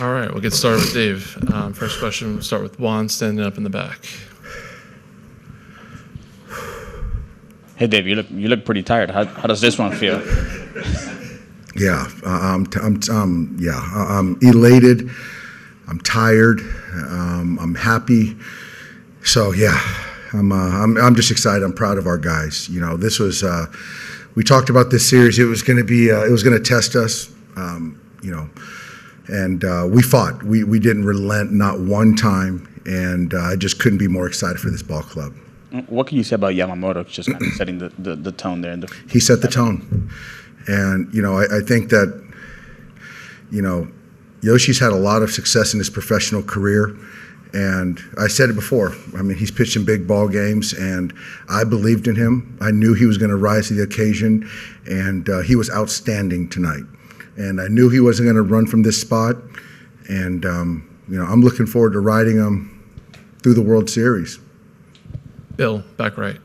All right, we'll get started with Dave. First question, we'll start with Juan standing up in the back. Hey, Dave, you look pretty tired. How does this one feel? Yeah, I'm elated. I'm tired. I'm happy. So yeah, I'm just excited. I'm proud of our guys. You know, this was we talked about this series. It was going to be it was going to test us. You know, and we fought. We didn't relent, not one time. And I just couldn't be more excited for this ball club. What can you say about Yamamoto just kind of setting the tone there? He set the tone. And, you know, I think that, you know, Yoshi's had a lot of success in his professional career. And I said it before. I mean, he's pitched in big ball games, and I believed in him. I knew he was going to rise to the occasion, and he was outstanding tonight. And I knew he wasn't going to run from this spot. And, you know, I'm looking forward to riding him through the World Series. Bill, back right.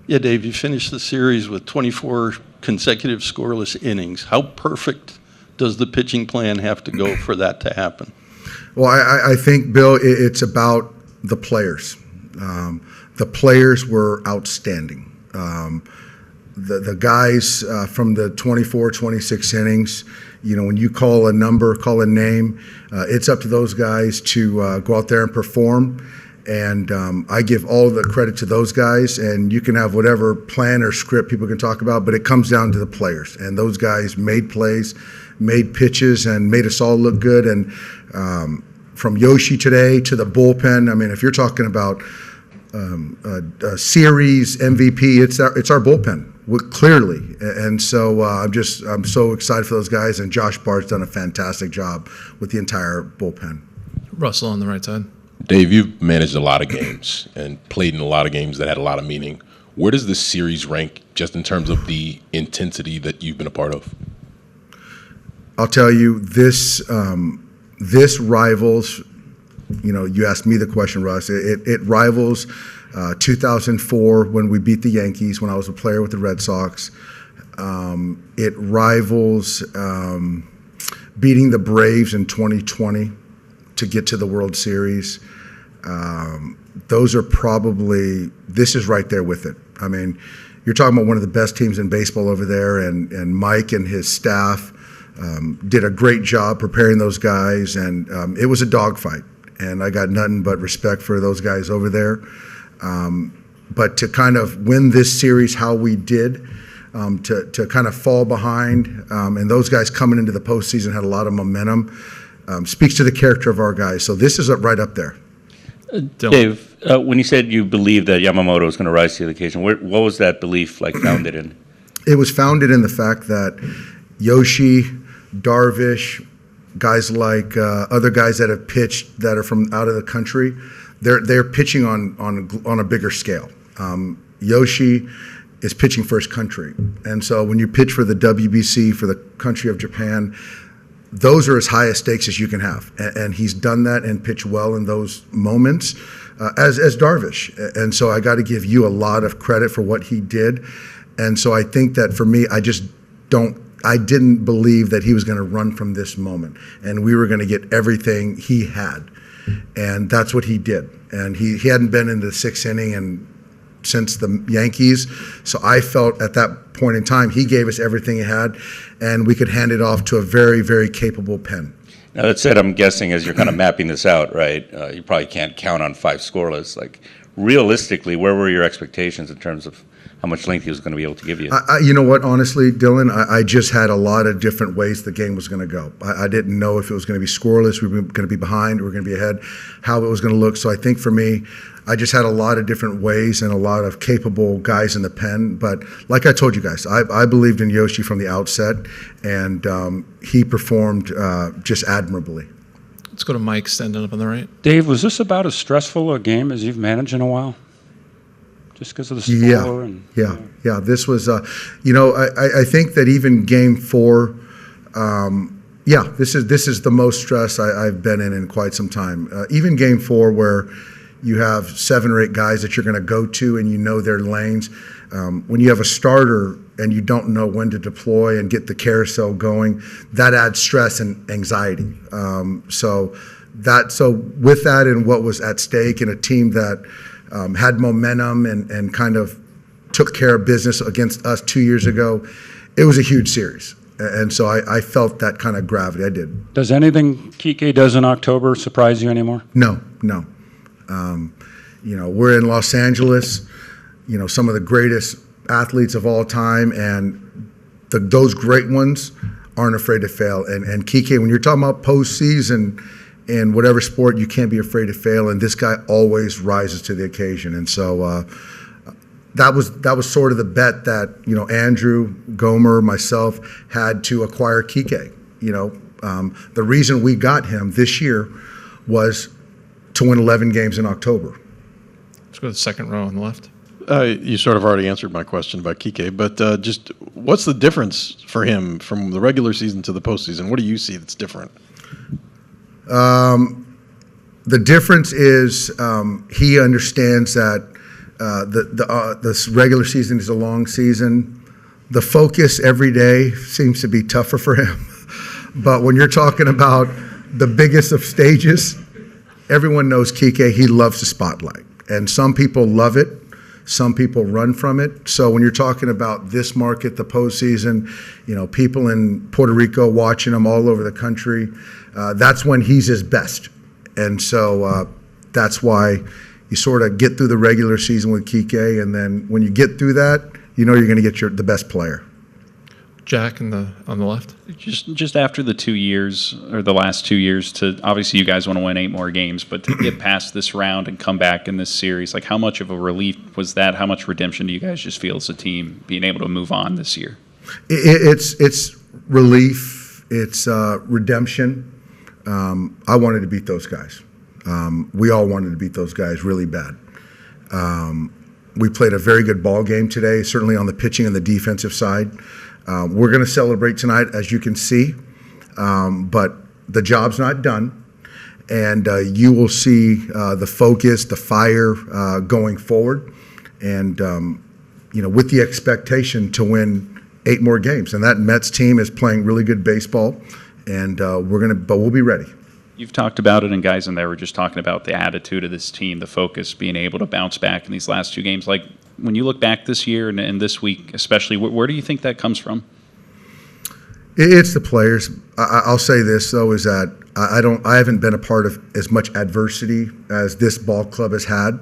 Yeah, Dave, you finished the series with 24 consecutive scoreless innings. How perfect does the pitching plan have to go for that to happen? Well, I think, Bill, it's about the players. The players were outstanding. The guys from the 24, 26 innings, you know, when you call a number, call a name, it's up to those guys to go out there and perform. And I give all the credit to those guys, and you can have whatever plan or script people can talk about, but it comes down to the players. And those guys made plays, made pitches, and made us all look good. And from Yoshi today to the bullpen, I mean, if you're talking about a series MVP, it's our bullpen, clearly. And so I'm so excited for those guys, and Josh Bart's done a fantastic job with the entire bullpen. Russell on the right side. Dave, you've managed a lot of games and played in a lot of games that had a lot of meaning. Where does this series rank just in terms of the intensity that you've been a part of? I'll tell you, this rivals, you know, you asked me the question, Russ, it rivals 2004 when we beat the Yankees when I was a player with the Red Sox. It rivals beating the Braves in 2020 to get to the World Series. Those are probably, this is right there with it. I mean, you're talking about one of the best teams in baseball over there, and Mike and his staff did a great job preparing those guys, and it was a dogfight, and I got nothing but respect for those guys over there. But to kind of win this series how we did, to kind of fall behind, and those guys coming into the postseason had a lot of momentum, speaks to the character of our guys. So this is right up there. Dave, when you said you believed that Yamamoto was going to rise to the occasion, what was that belief founded in? It was founded in the fact that Yoshi, Darvish, guys like other guys that have pitched that are from out of the country, they're pitching on a bigger scale. Yoshi is pitching for his country, and so when you pitch for the WBC for the country of Japan, those are as high a stakes as you can have, and he's done that and pitched well in those moments, as Darvish. And so I got to give you a lot of credit for what he did. And so I think that for me, I didn't believe that he was going to run from this moment, and we were going to get everything he had, and that's what he did. And he hadn't been in the sixth inning since the Yankees, so I felt at that point in time he gave us everything he had, and we could hand it off to a very, very capable pen. Now that said, I'm guessing as you're kind of mapping this out, right, you probably can't count on 5 scoreless. Like, realistically, where were your expectations in terms of how much length he was going to be able to give you? You know what, honestly, Dylan, I just had a lot of different ways the game was going to go. I didn't know if it was going to be scoreless, we were going to be behind, we were going to be ahead, how it was going to look. So I think for me, I just had a lot of different ways and a lot of capable guys in the pen. But like I told you guys, I believed in Yoshi from the outset, and he performed just admirably. Let's go to Mike standing up on the right. Dave, was this about as stressful a game as you've managed in a while? Just because of the score? Yeah. This was, I think that even Game 4, this is the most stress I've been in quite some time. Even Game 4, where you have 7 or 8 guys that you're going to go to and you know their lanes. When you have a starter and you don't know when to deploy and get the carousel going, that adds stress and anxiety. So with that and what was at stake in a team that had momentum and kind of took care of business against us 2 years ago, it was a huge series. And so I felt that kind of gravity. I did. Does anything Kike does in October surprise you anymore? No. We're in Los Angeles, some of the greatest athletes of all time, and those great ones aren't afraid to fail. And Kike, when you're talking about postseason in whatever sport, you can't be afraid to fail. And this guy always rises to the occasion. And so that was sort of the bet that Andrew, Gomer, myself had to acquire Kike. The reason we got him this year was to win 11 games in October. Let's go to the second row on the left. You sort of already answered my question about Kike, but just what's the difference for him from the regular season to the postseason? What do you see that's different? The difference is he understands that this regular season is a long season. The focus every day seems to be tougher for him. But when you're talking about the biggest of stages, everyone knows Kike. He loves the spotlight. And some people love it. Some people run from it. So when you're talking about this market, the postseason, people in Puerto Rico watching him all over the country, that's when he's his best. And so that's why you sort of get through the regular season with Kike, and then when you get through that, you're going to get the best player. Jack on the left. Just after the 2 years, or the last 2 years, to obviously you guys want to win 8 more games, but to get past this round and come back in this series, like how much of a relief was that? How much redemption do you guys just feel as a team being able to move on this year? It's relief. It's redemption. I wanted to beat those guys. We all wanted to beat those guys really bad. We played a very good ball game today, certainly on the pitching and the defensive side. We're going to celebrate tonight, as you can see, but the job's not done, and you will see the focus, the fire going forward, and with the expectation to win 8 more games. And that Mets team is playing really good baseball, and we'll be ready. You've talked about it, and guys in there were just talking about the attitude of this team, the focus, being able to bounce back in these last 2 games. Like, when you look back this year and this week especially, where do you think that comes from? It's the players. I'll say this, though, is that I haven't been a part of as much adversity as this ball club has had,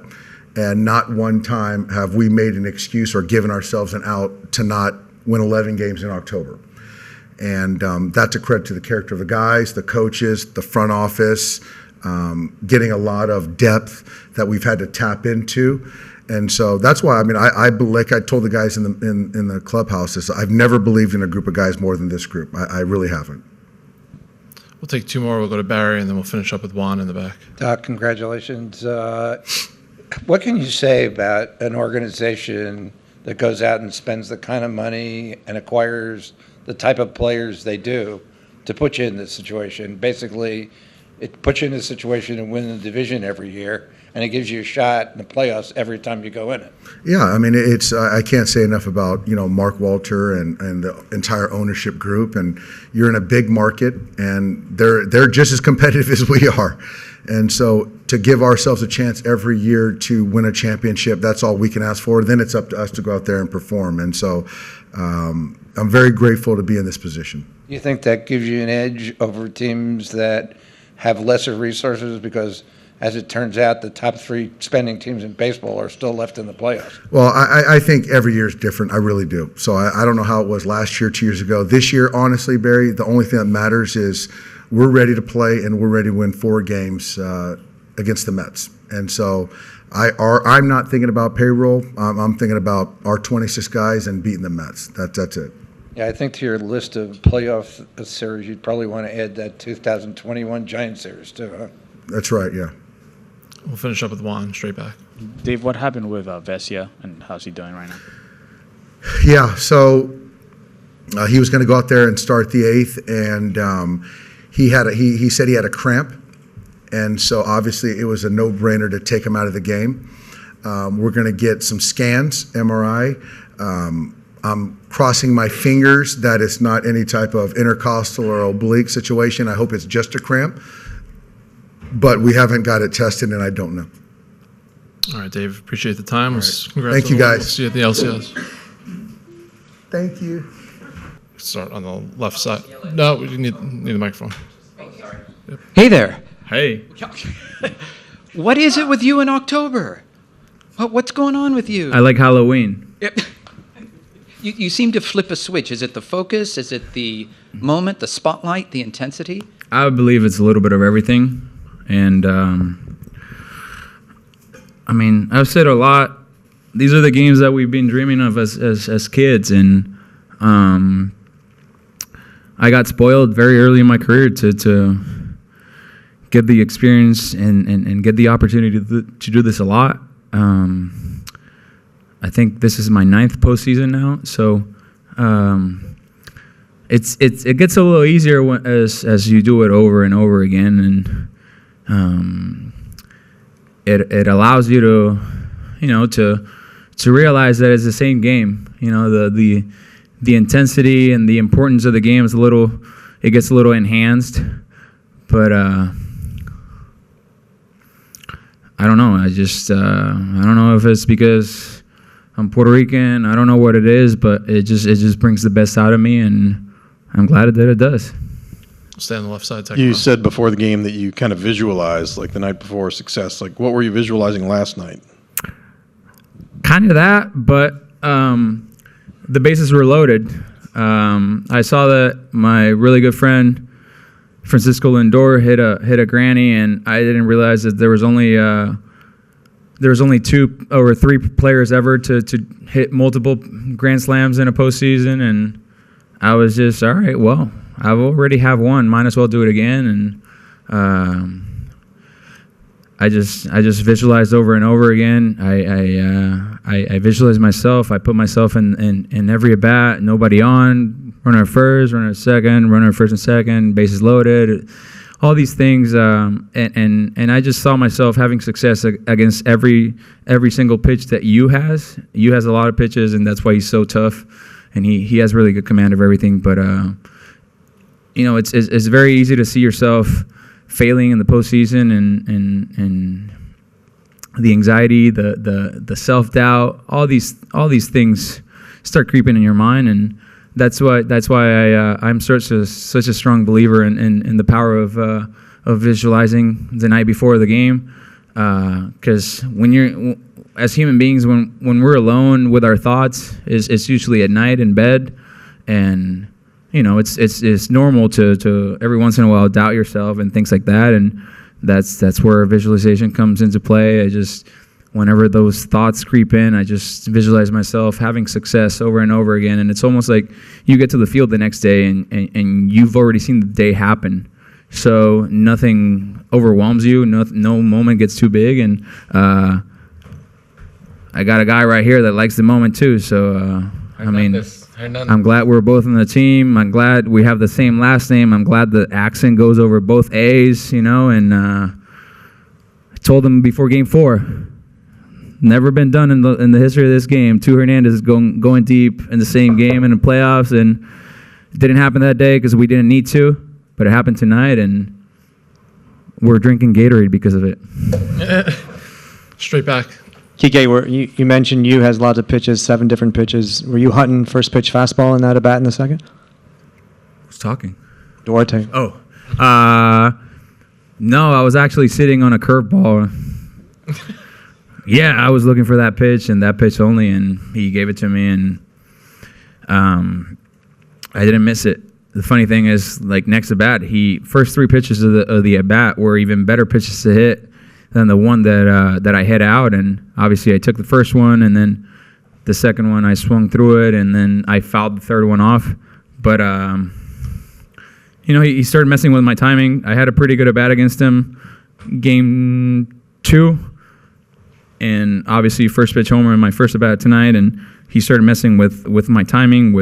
and not one time have we made an excuse or given ourselves an out to not win 11 games in October. And that's a credit to the character of the guys, the coaches, the front office, getting a lot of depth that we've had to tap into. And so that's why, I like I told the guys in the clubhouse, I've never believed in a group of guys more than this group. I really haven't. We'll take 2 more. We'll go to Barry, and then we'll finish up with Juan in the back. Doc, congratulations. What can you say about an organization that goes out and spends the kind of money and acquires the type of players they do to put you in this situation? Basically, it puts you in a situation to win the division every year, and it gives you a shot in the playoffs every time you go in it. Yeah, it's I can't say enough about Mark Walter and the entire ownership group. And you're in a big market, and they're just as competitive as we are. And so to give ourselves a chance every year to win a championship, that's all we can ask for. Then it's up to us to go out there and perform. And so I'm very grateful to be in this position. You think that gives you an edge over teams that have lesser resources? Because as it turns out, the top 3 spending teams in baseball are still left in the playoffs. Well, I think every year is different. I really do. So I don't know how it was last year, 2 years ago. This year, honestly, Barry, the only thing that matters is we're ready to play, and we're ready to win 4 games against the Mets. And so I'm not thinking about payroll. I'm thinking about our 26 guys and beating the Mets. That's it. Yeah, I think to your list of playoff series, you'd probably want to add that 2021 Giants series too, huh? That's right, yeah. We'll finish up with Juan, straight back. Dave, what happened with Vesia, and how's he doing right now? Yeah, so he was going to go out there and start the 8th, and he said he had a cramp, and so obviously it was a no-brainer to take him out of the game. We're going to get some scans, MRI. I'm crossing my fingers that it's not any type of intercostal or oblique situation. I hope it's just a cramp, but we haven't got it tested, and I don't know. All right, Dave, appreciate the time. right. Congrats Thank you, on- We'll guys. see you at the LCS. Thank you. Start on the left side. No, we need the microphone. Hey there. Hey. What is it with you in October? What's going on with you? I like Halloween. You seem to flip a switch. Is it the focus? Is it the moment, the spotlight, the intensity? I believe it's a little bit of everything. And, I mean, I've said a lot. These are the games that we've been dreaming of as kids. And I got spoiled very early in my career to get the experience and get the opportunity to do this a lot. I think this is my 9th postseason now, so it gets a little easier as you do it over and over again, and it allows you to realize that it's the same game. You know, the intensity and the importance of the game is it gets a little enhanced, but I don't know. I don't know if it's because I'm Puerto Rican. I don't know what it is, but it just brings the best out of me, and I'm glad that it does. Stay on the left side. You said before the game that you kind of visualized, like the night before, success. Like, what were you visualizing last night? Kind of that, but the bases were loaded. I saw that my really good friend Francisco Lindor hit a granny, and I didn't realize that there was only 2 or 3 players ever to hit multiple grand slams in a postseason, and I was just, all right, well, I've already have one, might as well do it again, and I just visualized over and over again. I visualized myself. I put myself in every at bat, nobody on. Runner at first, runner at second, runner at first and second, bases loaded, all these things, and I just saw myself having success against every single pitch that Yu has. Yu has a lot of pitches, and that's why he's so tough, and he has really good command of everything. But it's very easy to see yourself failing in the postseason, and the anxiety, the self-doubt, all these things start creeping in your mind, and that's why I'm such a strong believer in the power of visualizing the night before the game, because as human beings, when we're alone with our thoughts, it's usually at night in bed, and it's normal to every once in a while doubt yourself and things like that, and that's where visualization comes into play. Whenever those thoughts creep in, I just visualize myself having success over and over again. And it's almost like you get to the field the next day and you've already seen the day happen. So nothing overwhelms you. No moment gets too big. And I got a guy right here that likes the moment too. So, Hernandez. I'm glad we're both on the team. I'm glad we have the same last name. I'm glad the accent goes over both A's, and I told him before Game 4, never been done in the history of this game. 2 Hernandez going deep in the same game in the playoffs, and it didn't happen that day because we didn't need to, but it happened tonight, and we're drinking Gatorade because of it. Straight back. Kike, you mentioned Yu has lots of pitches, 7 different pitches. Were you hunting first pitch fastball in that at bat in the second? Who's talking? Duarte. Oh, no, I was actually sitting on a curveball. Yeah, I was looking for that pitch and that pitch only, and he gave it to me, and I didn't miss it. The funny thing is, like next at bat, first 3 pitches of the at bat were even better pitches to hit than the one that I hit out, and obviously I took the first one, and then the second one I swung through it, and then I fouled the third one off. But he started messing with my timing. I had a pretty good at bat against him, Game 2. And obviously first pitch homer in my first at bat tonight, and he started messing with my timing.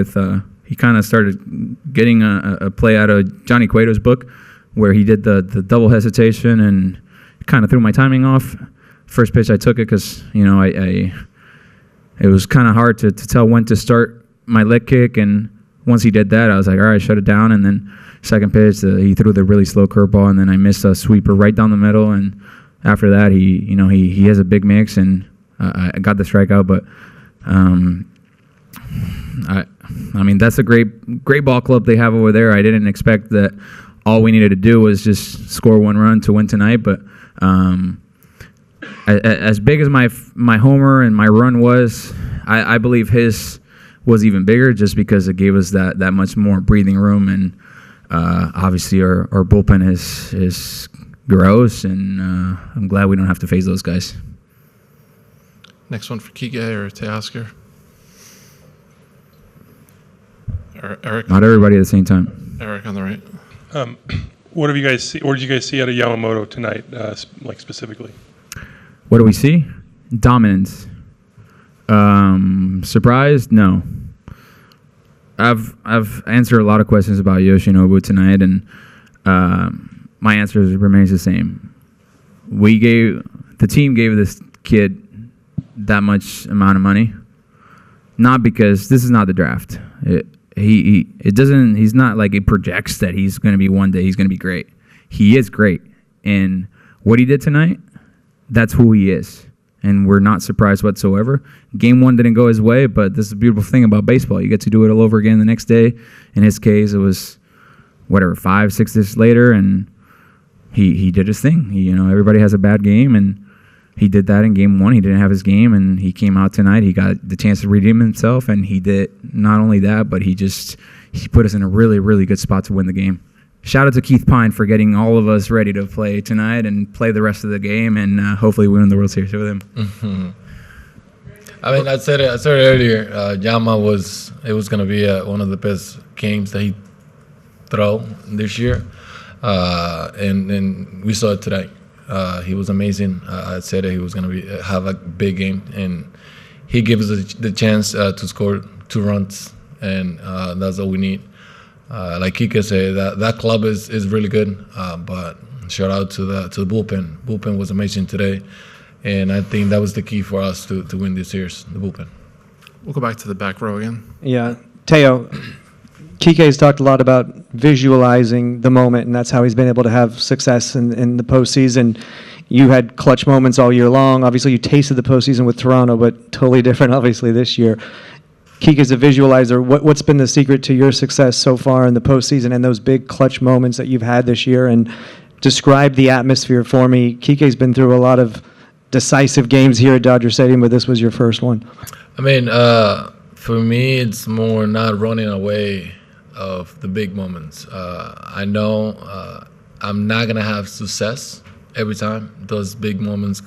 He kind of started getting a play out of Johnny Cueto's book, where he did the double hesitation and kind of threw my timing off. First pitch I took it because it was kind of hard to tell when to start my leg kick, and once he did that, I was like, all right, shut it down. And then second pitch, he threw the really slow curveball, and then I missed a sweeper right down the middle. And after that, he has a big mix, and I got the strikeout. But I mean, that's a great ball club they have over there. I didn't expect that all we needed to do was just score one run to win tonight. But as big as my homer and my run was, I believe his was even bigger, just because it gave us that much more breathing room. And obviously our bullpen is gross, and I'm glad we don't have to face those guys. Next one for Kike or Teoscar. Eric. Not everybody at the same time. Eric on the right. What did you guys see out of Yamamoto tonight, like specifically? What do we see? Dominance. Surprised? No. I've answered a lot of questions about Yoshinobu tonight, and my answer remains the same. The team gave this kid that much amount of money, not because this is not the draft. He's not like it projects that he's going to be one day he's going to be great. He is great, and what he did tonight, that's who he is. And we're not surprised whatsoever. Game one didn't go his way, but this is a beautiful thing about baseball. You get to do it all over again the next day. In his case, it was, 5-6 days later, and he did his thing. Everybody has a bad game, and he did that in game one. He didn't have his game, and he came out tonight. He got the chance to redeem himself, and he did not only that, but he put us in a really, really good spot to win the game. Shout out to Keith Pine for getting all of us ready to play tonight and play the rest of the game, and hopefully win the World Series with him. Mm-hmm. I mean, I said it earlier. Yama was going to be one of the best games that he throw this year, and we saw it today. He was amazing. I said that he was going to have a big game, and he gives us the chance to score 2 runs, and that's all we need. Like Kike said, that club is really good, but shout out to the bullpen. Bullpen was amazing today, and I think that was the key for us to win this series, the bullpen. We'll go back to the back row again. Yeah, Teo, Kike has talked a lot about visualizing the moment, and that's how he's been able to have success in the postseason. You had clutch moments all year long. Obviously, you tasted the postseason with Toronto, but totally different, obviously, this year. Kike is a visualizer. What's been the secret to your success so far in the postseason and those big clutch moments that you've had this year? And describe the atmosphere for me. Kike's been through a lot of decisive games here at Dodger Stadium, but this was your first one. I mean, for me, it's more not running away of the big moments. I know I'm not going to have success every time those big moments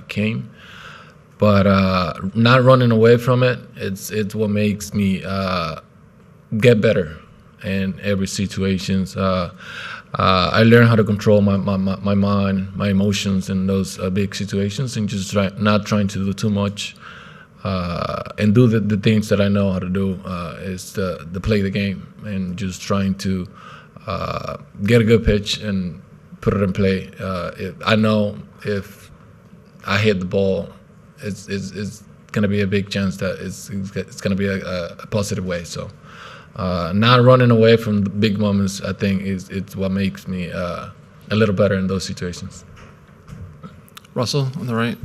came. But not running away from it, it's what makes me get better in every situation. I learned how to control my mind, my emotions in those big situations, and just not trying to do too much, and do the things that I know how to do, is to play the game, and just trying to get a good pitch and put it in play. I know if I hit the ball, it's going to be a big chance that it's going to be a positive way. So not running away from the big moments, I think, it's what makes me a little better in those situations. Russell on the right.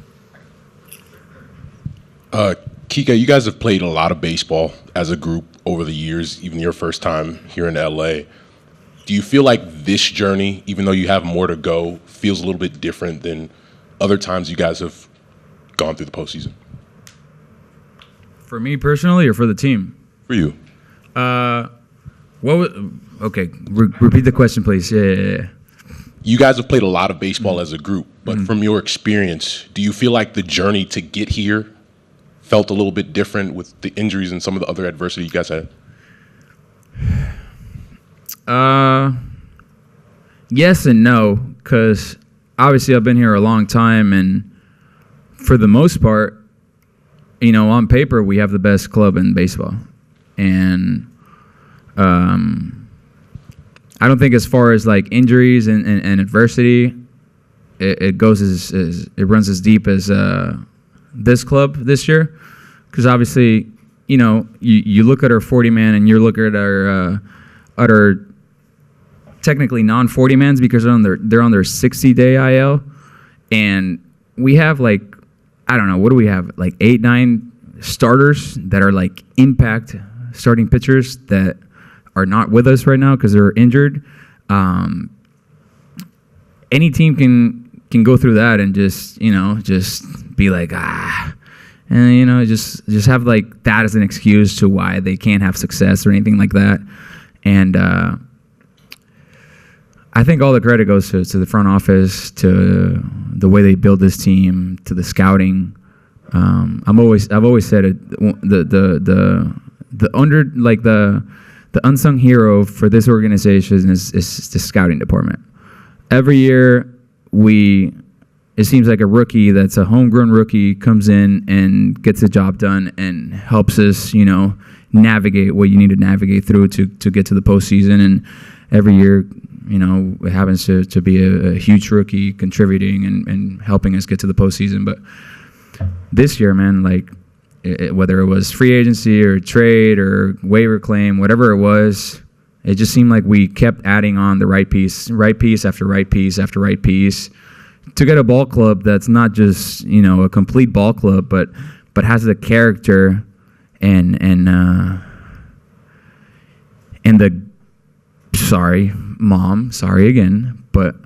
Kike, you guys have played a lot of baseball as a group over the years, even your first time here in LA. Do you feel like this journey, even though you have more to go, feels a little bit different than other times you guys have gone through the postseason? For me personally, or for the team? For you. Repeat the question, please. Yeah. You guys have played a lot of baseball as a group, but from your experience, do you feel like the journey to get here felt a little bit different with the injuries and some of the other adversity you guys had? Yes and no, because obviously I've been here a long time, and for the most part, on paper, we have the best club in baseball. And I don't think as far as like injuries and adversity, it goes it runs as deep as this club this year. Because obviously you look at our 40-man and you look at our technically non-40 mans because they're on their 60-day IL, and we have like, I don't know, what do we have, like 8-9 starters that are like impact starting pitchers that are not with us right now because they're injured. Any team can go through that and just be like, and just have like that as an excuse to why they can't have success or anything like that. And I think all the credit goes to the front office, to the way they build this team, to the scouting. I've always said it. The unsung hero for this organization is the scouting department. Every year, it seems like a rookie that's a homegrown rookie comes in and gets the job done and helps us, navigate what you need to navigate through to get to the postseason. And every year, it happens to be a huge rookie contributing and helping us get to the postseason. But this year, man, like whether it was free agency or trade or waiver claim, whatever it was, it just seemed like we kept adding on the right piece after right piece after right piece to get a ball club that's not just a complete ball club, but has the character and the sorry again, but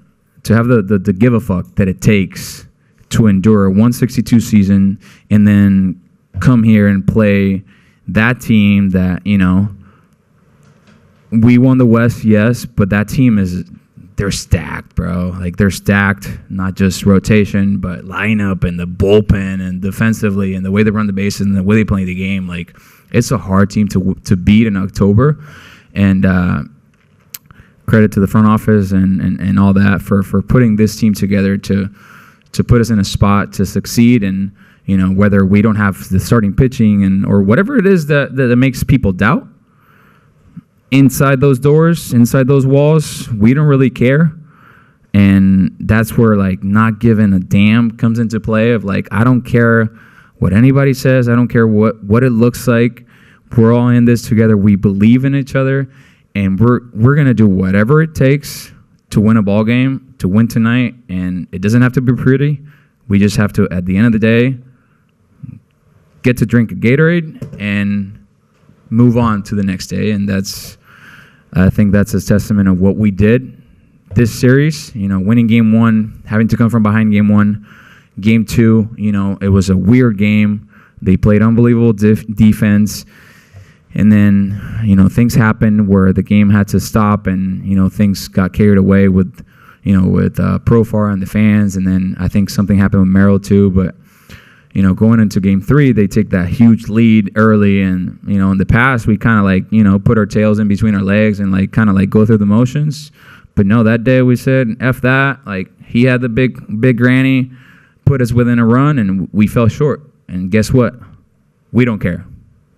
to have the give a fuck that it takes to endure a 162 season and then come here and play that team that, we won the West, yes, but that team they're stacked, bro. Like, they're stacked, not just rotation, but lineup and the bullpen and defensively and the way they run the bases and the way they play the game. Like, it's a hard team to beat in October. And credit to the front office and all that for putting this team together to put us in a spot to succeed. And, whether we don't have the starting pitching or whatever it is that makes people doubt, inside those doors, inside those walls, we don't really care. And that's where, like, not giving a damn comes into play of, like, I don't care what anybody says. I don't care what it looks like. We're all in this together. We believe in each other, and we're going to do whatever it takes to win a ball game, to win tonight. And it doesn't have to be pretty. We just have to, at the end of the day, get to drink a Gatorade and move on to the next day. And I think that's a testament of what we did this series. Winning game one, having to come from behind game one. Game two, it was a weird game. They played unbelievable defense. And then, things happened where the game had to stop and, things got carried away with Profar and the fans. And then I think something happened with Merrill too. But, going into game three, they take that huge lead early. And, in the past, we kind of put our tails in between our legs and go through the motions. But no, that day we said, F that. Like, he had the big granny, put us within a run, and we fell short. And guess what? We don't care.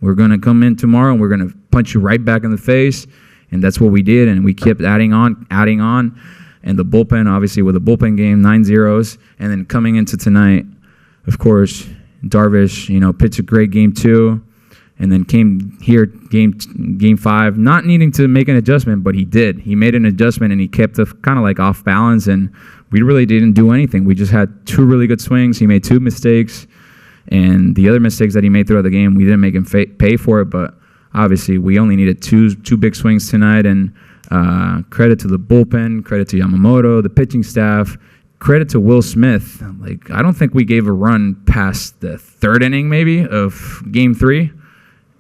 We're going to come in tomorrow and we're going to punch you right back in the face. And that's what we did. And we kept adding on. And the bullpen, obviously, with a bullpen game, 9-0s. And then coming into tonight, of course, Darvish, pitched a great game two. And then came here, game five, not needing to make an adjustment, but he did. He made an adjustment and he kept us kind of like off balance. And we really didn't do anything. We just had two really good swings. He made two mistakes. And the other mistakes that he made throughout the game, we didn't make him pay for it. But obviously, we only needed two big swings tonight. And credit to the bullpen, credit to Yamamoto, the pitching staff, credit to Will Smith. Like, I don't think we gave a run past the third inning, maybe, of game three.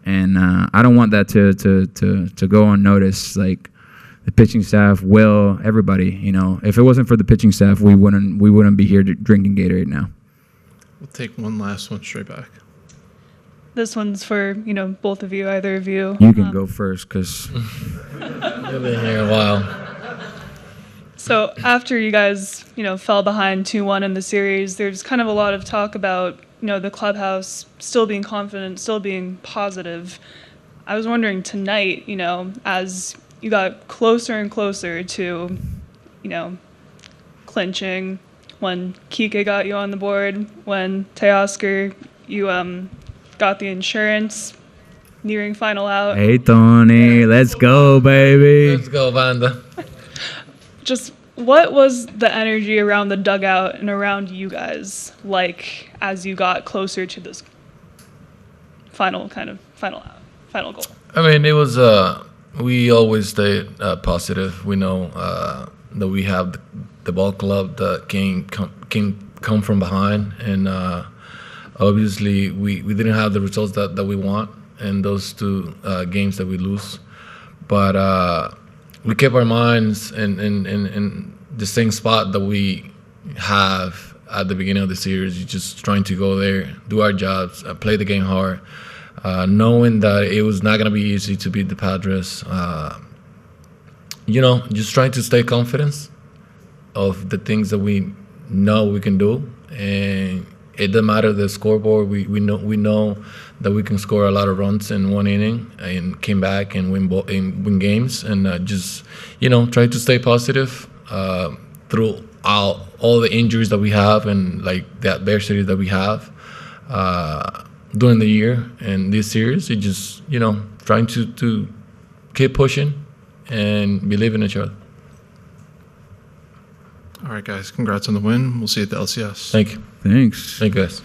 And I don't want that to go unnoticed. Like, the pitching staff, Will, everybody. If it wasn't for the pitching staff, we wouldn't be here drinking Gatorade now. We'll take one last one straight back. This one's for, both of you, either of you. You can go first, because you've been here a while. So after you guys, fell behind 2-1 in the series, there's kind of a lot of talk about, the clubhouse still being confident, still being positive. I was wondering tonight, as you got closer and closer to, clinching, when Kike got you on the board, when Teoscar, you got the insurance, nearing final out. Hey, Tony, let's go, baby. Let's go, Vanda. Just what was the energy around the dugout and around you guys like as you got closer to this final goal? I mean, it was. We always stay positive. We know that we have the ball club that can come from behind, and obviously we didn't have the results that we want in those two games that we lose, but we kept our minds in the same spot that we have at the beginning of the series. You're just trying to go there, do our jobs, play the game hard, knowing that it was not going to be easy to beat the Padres. Just trying to stay confident of the things that we know we can do, and it doesn't matter the scoreboard. We know that we can score a lot of runs in one inning and came back and win games, and just try to stay positive through all the injuries that we have and like the adversity that we have during the year and this series. It just trying to keep pushing and believe in each other. All right, guys. Congrats on the win. We'll see you at the LCS. Thank you. Thanks. Thank you, guys.